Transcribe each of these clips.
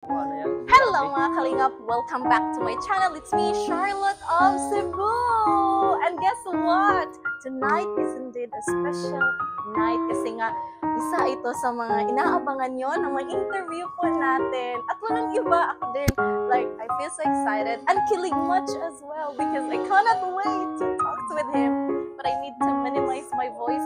Ano yan? Hello mga kalingap! Welcome back to my channel. It's me, Charlotte of Cebu! And guess what? Tonight is indeed a special night kasi nga isa ito sa mga inaabangan nyo ng mga interview po natin. At walang iba, ako din. Like, I feel so excited and kilig much as well because I cannot wait to talk with him. But I need to minimize my voice,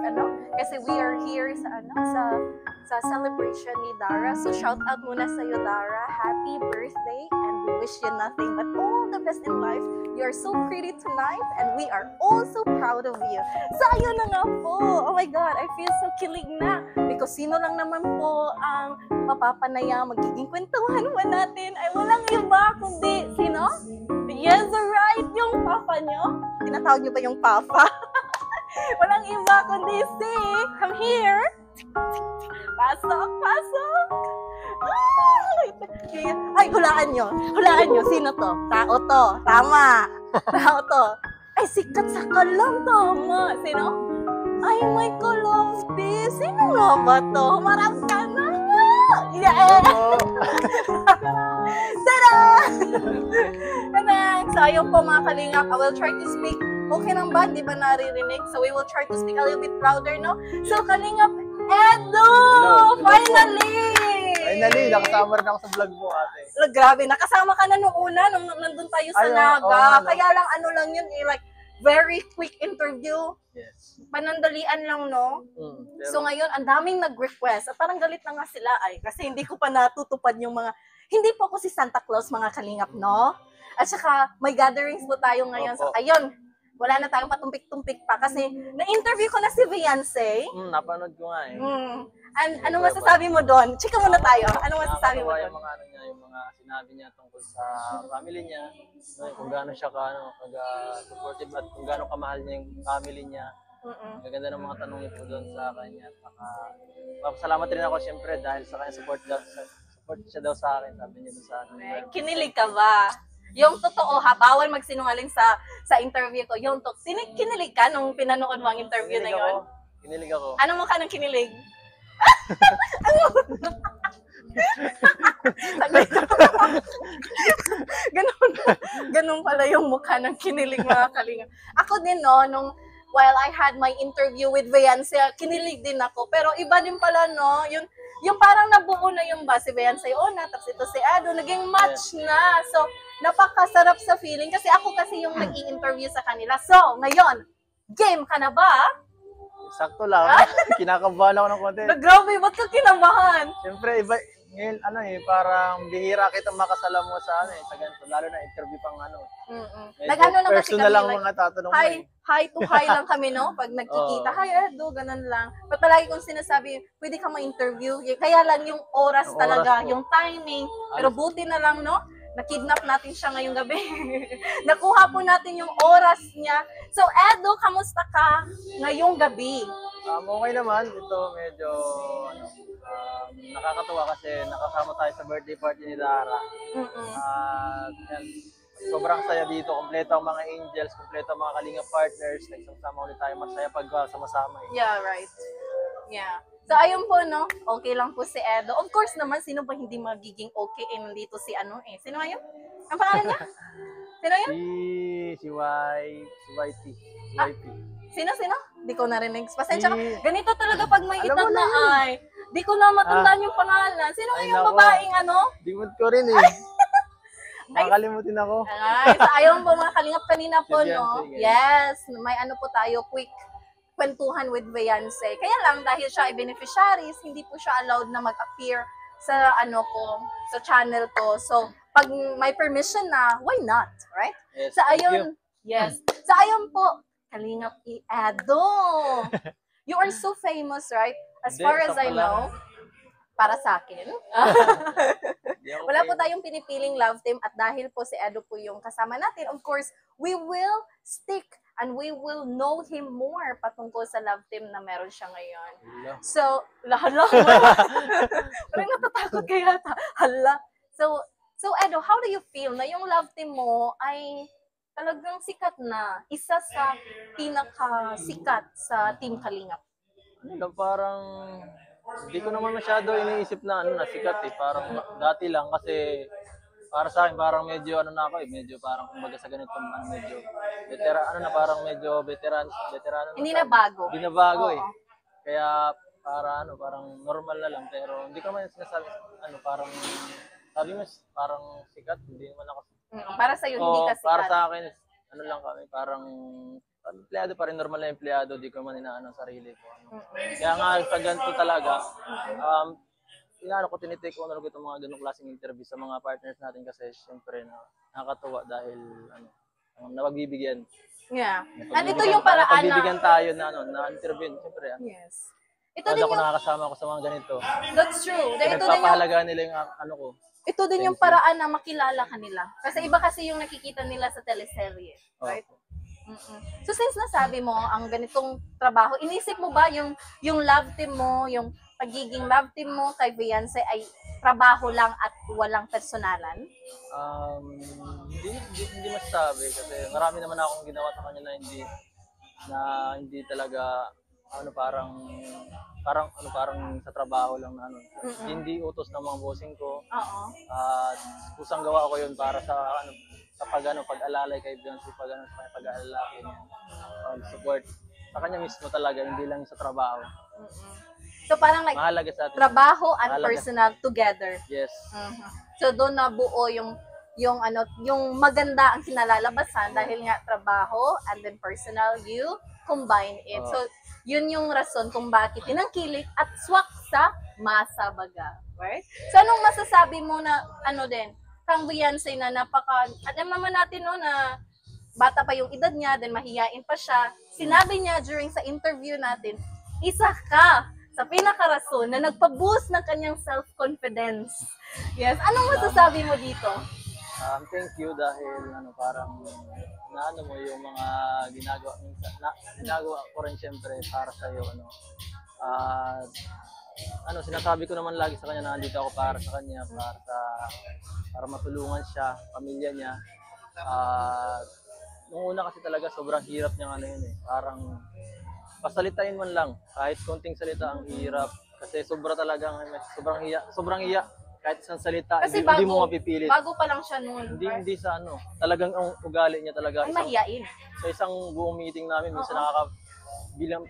kasi we are here sa celebration ni Dara. So shout out muna sa iyo, Dara. Happy birthday and we wish you nothing but all the best in life. You are so pretty tonight and we are all so proud of you. So ayun na nga po. Oh my God, I feel so kilig na. Because sino lang naman po ang mapapanaya, magiging kwentuhan mo natin ay walang iba kundi sino? Yes, right, yung papa nyo. Tinatawag nyo ba yung papa? Walang iba kundi si, come here. Pasok, pasok. Ay, hulaan nyo. Hulaan nyo, sino to? Tao to. Tama. Tao to. Ay, sikat sa Kalam. Tama. Sino? Ay, my Kalofty. Sino nga ba to? Marap ka na nga. Yeah. Tada! So, ayun po mga kalingap. I will try to speak. Okay lang ba? Di ba naririnig? So, we will try to speak a little bit louder, no? So, kalingap, Edo! Finally! Finally, nakasama rin ako sa vlog mo, ate. Grabe, nakasama ka na nung una, nung nandun tayo sa Naga. Kaya lang, ano lang yun, like, very quick interview. Yes. Panandalian lang, no? Pero, So ngayon, ang daming nag-request. At parang galit na nga sila ay, kasi hindi ko pa natutupad yung mga, hindi po ako si Santa Claus, mga kalingap, no? At saka, may gatherings po tayo ngayon. So, ayun, wala na tayong patumpik-tumpik pa kasi na-interview ko na si Beyonce. napanood ko nga eh. And ano masasabi mo doon? Chika muna tayo. Ano masasabi mo doon? Yung mga sinabi niya tungkol sa family niya, kung gaano siya supportive at kung gaano kamahal niya yung family niya. Maganda ng mga tanong niya po doon sa kanya. Papasalamat rin ako siyempre dahil sa kanya support siya daw sa akin, sabi niya doon sa akin. Kinilig ka ba? Yung totoo ha, bawal magsinungaling sa interview ko. Yung kinilig ka nung pinanood mo ang interview na yon? Kinilig ako. Anong mukha ng kinilig? Ganun pala yung mukha ng kinilig, mga kalinga. Ako din no, while I had my interview with Beyonce, kinilig din ako. Pero iba din pala no, yung parang nabuo na yung ba si Beyonce una, tapos ito si Ado, naging match na. So, napakasarap sa feeling kasi ako kasi yung nag-i-interview sa kanila. So, ngayon, game ka na ba? Sakto lang. Kinakabahan ako ng konti. Grabe, ba't ka kinabahan? Siyempre, iba, ngayon, parang bihira kita makasalamuha sa sa ganito. Lalo na interview pang Nag-ano lang kasi personal kami, lang like, mga tatanong mo hi to hi lang kami, no? Pag nagkikita, hi Edo, ganun lang. Pag palagi kong sinasabi, pwede ka ma-interview. Kaya lang yung oras talaga, yung timing. Pero buti na lang, no? Nakidnap natin siya ngayong gabi. Nakuha po natin yung oras niya. So, Edo, kamusta ka ngayong gabi? Okay naman. Ito medyo nakakatuwa kasi nakasama tayo sa birthday party ni Dara. Sobrang saya dito. Kompleto ang mga angels, kompleto ang mga kalinga partners. Nagsama ulit tayo. Masaya pag sama-sama. Yeah, right. Yeah. So, ayun po, no? Okay lang po si Edo. Of course naman, sino ba hindi magiging okay nandito si Sino nga yun? Ang pangalan niya? Sino yun? Si YT. Sino? Di ko narinig. Pasensya ka. Ganito talaga pag may edad na ay. Di ko na matandaan yung pangalan. Sino nga yung babaeng Dimod ko rin eh. Makakalimutin ako. Ay, so ayun po mga kalingap kanina po, Si no? Beyonce, Yes, may po tayo, quick kwentuhan with Beyonce. Kaya lang, dahil siya ay beneficiaries, hindi po siya allowed na mag-appear sa sa channel ko. So, pag may permission na, why not? Right? Yes, So, ayun. Yes. So, ayun po. Kalingap Edo. You are so famous, right? As far as I know, para sa akin. Wala po tayong pinipiling love team at dahil po si Edo po yung kasama natin, of course, we will stick and we will know him more patungkol sa love team na meron siya ngayon. So, hala. Parang natatakot kaya yata. Hala. So Edo, how do you feel na yung love team mo ay talagang sikat na? Isa sa pinaka-sikat sa Team Kalingap. Parang Hindi ko naman masyado iniisip na ano na sikat eh. Parang dati lang kasi para sa akin parang medyo ano na ako eh, medyo parang kumbaga sa ganito ano, medyo veteran ano na parang medyo veterano na. Hindi na bago. Hindi na bago Oo. eh. Kaya para ano parang normal na lang pero hindi ko naman sinasabi ano parang sabi mo parang sikat hindi naman ako. Para sa'yo, hindi Oo, ka para sikat. sa akin ano lang kami parang empleyado pa rin normal na empleyado, di ko man inaano ang sarili ko. Kaya nga sa ganito talaga inaano ko tinitake ko na itong mga ganung klaseng interview sa mga partners natin kasi syempre na nakakatuwa dahil ano napagbibigyan. Yeah. And ito yung paraan na... Pagbibigyan tayo na ano na interview syempre. Yes. Ito Kasi din ako yung... nakakasama ko sa mga ganito. That's true. Ito din yung... Nagpapahalaga nila yung ano ko. Ito din yung paraan na makilala ka nila. Kasi iba kasi yung nakikita nila sa teleserye. Right? So since nasabi mo ang ganitong trabaho, inisip mo ba yung love team mo, yung pagiging love team mo kay Beyonce ay trabaho lang at walang personalan? Hindi masasabi kasi marami naman akong ginawa sa kanya na hindi talaga ano parang sa trabaho lang na ano. Hindi utos ng mga bossing ko. Oo. At kusang gawa ko 'yun para sa ano sa pag-alalay kay Beyonce, sa pag-aalalay niya. Support sa kanya mismo talaga, hindi lang sa trabaho. So parang like Mahalaga sa atin. trabaho and Mahalaga. personal together. Yes. So doon nabuo yung maganda ang kinalalabasan dahil nga trabaho and then personal, you combine it. So yun yung rason kung bakit tinangkilik at swak sa masa baga. Right? So anong masasabi mo na ano din, kang Beyonce na alam naman natin no na bata pa yung edad niya, then mahiyain pa siya. Sinabi niya during sa interview natin, isa ka sa pinakarason na nagpa-boost ng kanyang self-confidence. Yes. Anong masasabi mo dito? Thank you dahil parang naano mo yung mga ginagawa ko rin siyempre para sa iyo sinasabi ko naman lagi sa kanya na nandito ako para sa kanya, para matulungan siya, pamilya niya. Nung una kasi talaga sobrang hirap niya yun eh. Parang pasalitain man lang, kahit konting salita ang hirap kasi sobrang iya. Kahit isang salita, Kasi hindi mo mapipilit. Bago pa lang siya noon. Hindi sa talagang ang ugali niya talaga. Ay, mahiyain. Sa isang buong meeting namin, minsan bilang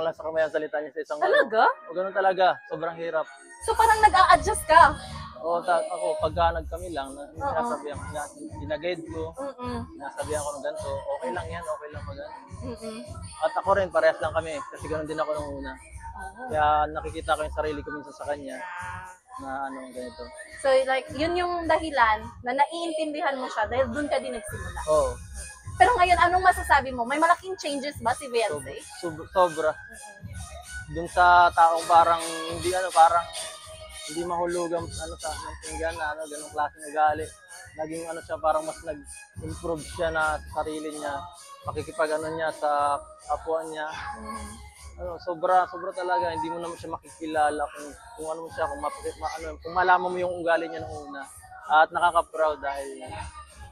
lang sa kamay ang salita niya sa isang Talaga? O ganun talaga, sobrang hirap. So parang nag-a-adjust ka? Oo, ako, pagka nagkami lang, sinasabihan ko, ginaguide ko, sinasabihan ko ng ganito, okay lang yan, okay lang mag-ano. At ako rin, parehas lang kami, kasi ganun din ako nung una. Kaya nakikita ko yung sarili ko minsan sa kanya, na ganito. So like, yun yung dahilan na naiintindihan mo siya dahil doon ka din nagsimula. Oo. Pero ngayon, anong masasabi mo? May malaking changes ba si Beyonce? Sobra. Dun sa taong parang hindi mahulugan sa pinggan na ganung klaseng ugali. Naging siya parang mas nag-improve siya na sa sarili niya, makikipag niya sa kapwa niya. Sobra talaga, hindi mo naman siya makikilala kung ano mo siya, kung malaman mo yung ugali niya nung una. At nakaka-proud dahil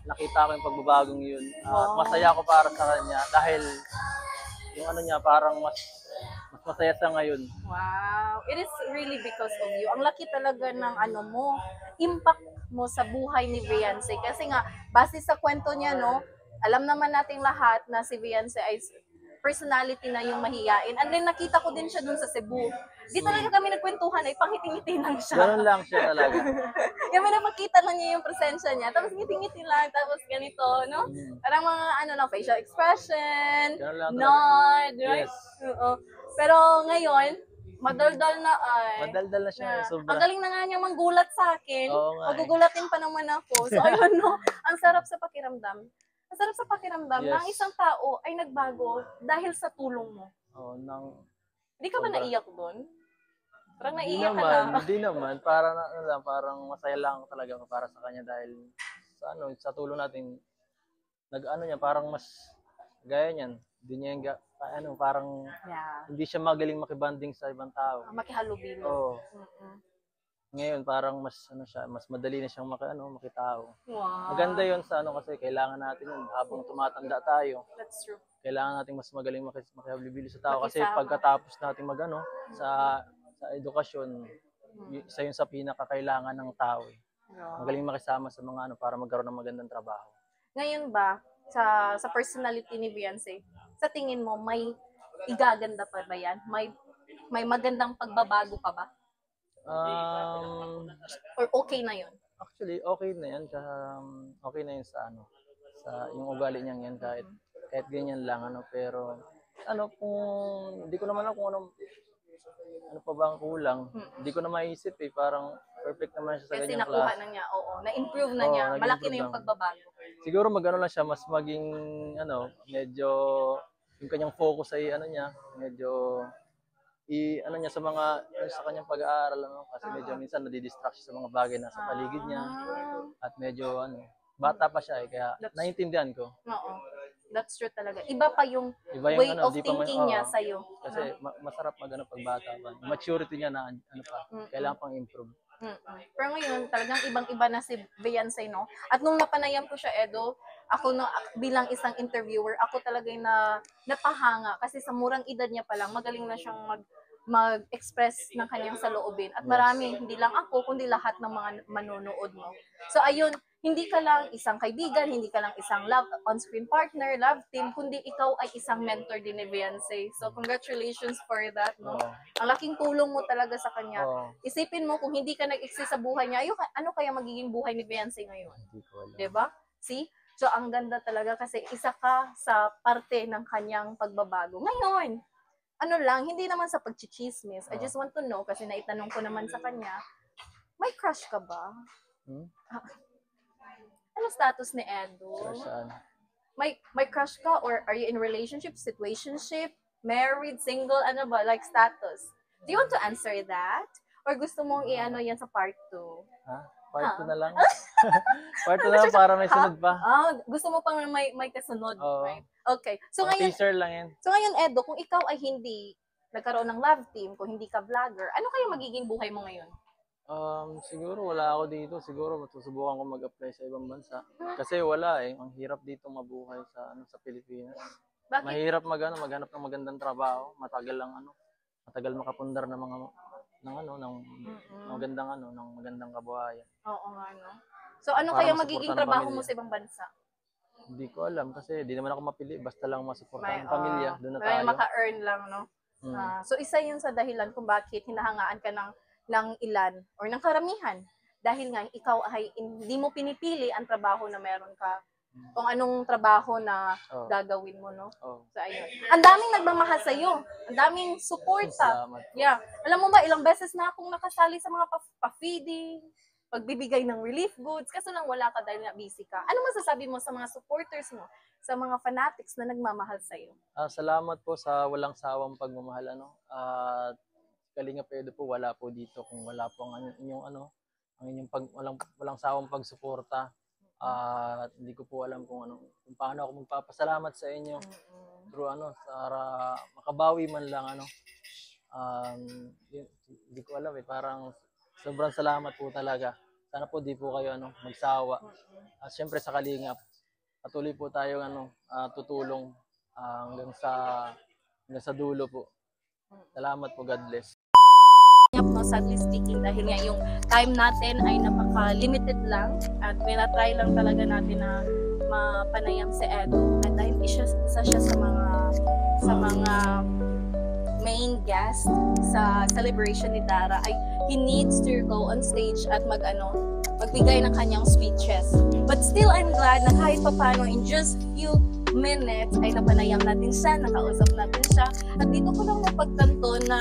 nakita ko yung pagbabagong yun. At masaya ako para sa kanya dahil yung niya parang mas masaya sa ngayon. Wow. It is really because of you. Ang laki talaga ng impact mo sa buhay ni Beyonce. Kasi nga, base sa kwento niya, no, alam naman nating lahat na si Beyonce ay personality na yung mahiyain. And then nakita ko din siya dun sa Cebu. Di talaga kami nagkwentuhan, ay pangiti-ngiti lang siya. Ganun lang siya talaga. Yung may napakita lang niya yung presensya niya, tapos ngiti-ngiti lang, tapos ganito, no? Parang mga facial expression, nod, right? Yes. Oo. Pero ngayon, madaldal na Madaldal na siya, sobra. Ang galing na nga niya manggulat sa akin. Oo nga, Magugulatin pa naman ako. So ayun, no? Ang sarap sa pakiramdam. Ang sarap sa pakiramdam na ang isang tao ay nagbago dahil sa tulong mo. Hindi ka ba naiyak doon? Parang naiyak ka na. Hindi naman. Parang masaya lang talaga ako para sa kanya dahil sa tulong natin, parang mas gaya niyan. Hindi niya parang hindi siya magaling makibanding sa ibang tao. Makihalubilo. Oo. Ngayon parang mas madali na siyang makitao. Wow. Maganda 'yon sa kasi kailangan natin yun habang tumatanda tayo. That's true. Kailangan natin mas magaling makihalubilo sa tao kasi pagkatapos natin sa sa edukasyon, isa yun sa pinakakailangan ng tao. Magaling makisama sa mga para magkaroon ng magandang trabaho. Ngayon ba, sa personality ni Beyonce, sa tingin mo, may igaganda pa ba yan? May magandang pagbabago pa ba? Or okay na yun? Actually, okay na yan. Okay na yun sa yung ugali niyang yan kahit ganyan lang pero kung hindi ko naman alam kung ano pa ba ang kulang. Hindi ko na maiisip parang perfect naman siya sa kasi ganyang nakuha klase. na niya, na-improve na niya. Malaki na yung pagbabago. Siguro lang siya, mas maging medyo yung kanyang focus ay niya, medyo niya sa mga sa kanyang pag-aaral kasi medyo minsan nadidistract siya sa mga bagay na sa paligid niya at medyo bata pa siya kaya naiintindihan ko. Oo. That's true talaga. Iba pa yung way of thinking niya sa'yo. Kasi masarap pag pag bata pa. Maturity niya na kailangan pang improve. Pero ngayon, talagang ibang-iba na si Beyonce, no? At nung napanayam ko siya, Edo, ako bilang isang interviewer, ako talaga yung napahanga. Kasi sa murang edad niya pa lang, magaling na siyang mag-express ng kanyang saloobin. At marami, hindi lang ako, kundi lahat ng mga manonood mo. So ayun, hindi ka lang isang kaibigan, hindi ka lang isang on-screen partner, love team, kundi ikaw ay isang mentor din ni Beyonce. So congratulations for that, no? Ang laking tulong mo talaga sa kanya. Isipin mo kung hindi ka nag-exist sa buhay niya, ano kaya magiging buhay ni Beyonce ngayon? Hindi ko alam. 'Di ba? See? So ang ganda talaga kasi isa ka sa parte ng kanyang pagbabago. Ngayon, hindi naman sa pagchichismis. I just want to know, kasi naitanong ko naman sa kanya, may crush ka ba? Ano status ni Edo? May crush ka or are you in relationship, situationship, married, single, like status? Do you want to answer that? Or gusto mong yan sa part 2? Part 2 na lang. Part 2 na lang para may sunod pa. Gusto mo pang may kasunod, right? Okay. So ngayon, teaser lang yan. So ngayon, Edo, kung ikaw ay hindi nagkaroon ng love team, kung hindi ka vlogger, ano kaya magiging buhay mo ngayon? Siguro wala ako dito. Siguro matusubukan ko mag-apply sa ibang bansa. Kasi wala Ang hirap dito mabuhay sa Pilipinas. Bakit? Mahirap maghanap ng magandang trabaho. Matagal makapundar ng magandang kabuhayan. Oo nga, no? So ano kaya magiging trabaho mo sa ibang bansa? Hindi ko alam kasi di naman ako mapili. Basta lang masuportahan ng pamilya. Doon na tayo. Maka-earn lang, no? So isa yun sa dahilan kung bakit hinahangaan ka ng ilan or ng karamihan. Dahil nga, ikaw ay hindi mo pinipili ang trabaho na meron ka. Kung anong trabaho na gagawin mo, no? So, ayun. Ang daming nagmamahal sa'yo. Ang daming suporta. Yeah. Alam mo ba, ilang beses na akong nakasali sa mga pa-feeding, pagbibigay ng relief goods, kaso lang wala ka dahil na busy ka. Ano masasabi mo sa mga supporters mo, sa mga fanatics na nagmamahal sa'yo? Salamat po sa walang sawang pagmamahal, Kalinga Edo po, wala po dito kung wala po ang inyong walang sawang pagsuporta. Hindi ko po alam kung paano ako magpapasalamat sa inyo. Through para makabawi man lang hindi ko alam parang sobrang salamat po talaga. Sana po di po kayo magsawa. At syempre sa Kalingap, patuloy po tayo tutulong hanggang sa dulo po. Salamat po, God bless. Sadly speaking, dahil nga yung time natin ay napaka-limited lang at pinatry lang talaga natin na mapanayam si Edo at dahil isa siya sa mga main guest sa celebration ni Dara ay he needs to go on stage at magbigay ng kanyang speeches. But still, I'm glad na kahit papano in just few minutes ay napanayam natin siya, nakausap natin siya at dito ko lang napagtanto na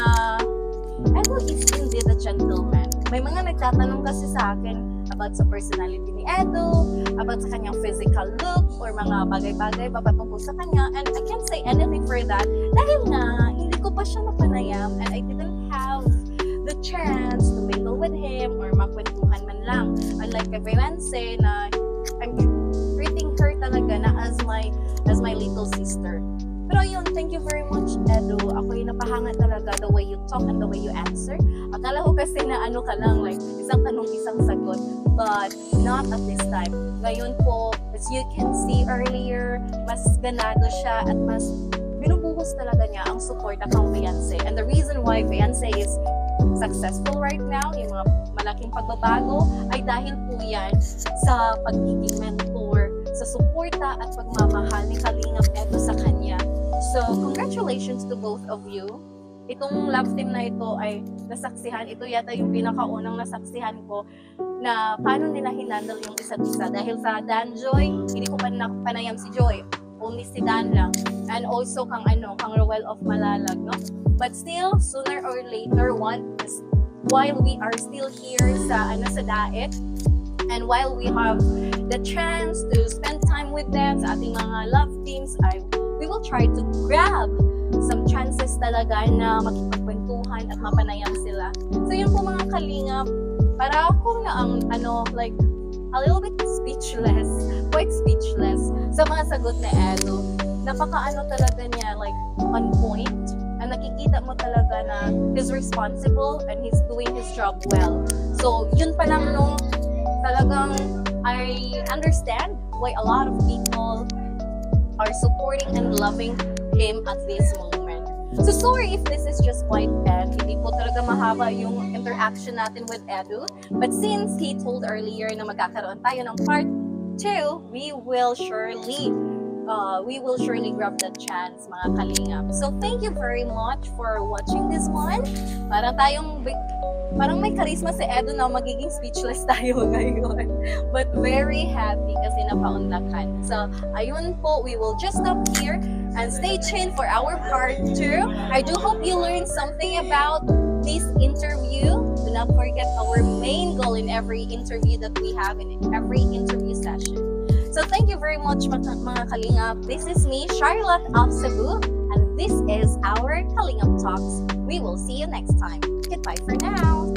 Edo is indeed a gentleman. May mga nagtatanong kasi sa akin about sa personality ni Edo, about sa kanyang physical look, or mga bagay-bagay patungkol sa kanya. And I can't say anything for that dahil nga, hindi ko pa siya napanayam and I didn't have the chance to mingle with him or makwentuhan man lang. Unlike kay Beyonce na I'm treating her talaga na as my little sister. Pero yun, thank you very much, Edo. Ako'y napahanga talaga the way you talk and the way you answer. Akala ko kasi na ka lang, like, isang tanong, isang sagot. But not at this time. Ngayon po, as you can see earlier, mas ganado siya at mas binubuhos talaga niya ang support kang Beyonce. And the reason why Beyonce is successful right now, yung mga malaking pagbabago, ay dahil po yan sa pagiging mentor, sa suporta at pagmamahal ni Kalingap Edo sa kanya. So, congratulations to both of you. Itong love team na ito ay nasaksihan. Ito yata yung pinakaunang nasaksihan ko na paano nila hinandle yung isa't isa. Dahil sa Dan Joy, hindi ko pa panayam si Joy. Only si Dan lang. And also kang Roel of Malalag, no? But still, sooner or later, while we are still here sa Daet, and while we have the chance to spend time with them sa ating mga love teams, we will try to grab some chances talaga na makipagkwentuhan at mapanayam sila. So yun po mga kalingap, para ako na ang like a little bit speechless, quite speechless sa mga sagot na Edo. Napaka talaga niya, like on point, and nakikita mo talaga na he's responsible and he's doing his job well. So yun pa lang talagang I understand why a lot of people are supporting and loving him at this moment. So sorry if this is just quite bad. Hindi po talaga mahaba yung interaction natin with Edu. But since he told earlier na magkakaroon tayo ng part 2, we will surely grab that chance, mga kalingap. So thank you very much for watching this one. Parang may charisma si Edu na magiging speechless tayo ngayon. But very happy kasi napaunlakan. So, ayun po, we will just stop here and stay tuned for our part 2. I do hope you learned something about this interview. Do not forget our main goal in every interview that we have, in every interview session. So, thank you very much, mga kalingap. This is me, Charlotte of Cebu, and this is our Kalingap Talks. We will see you next time. Goodbye for now.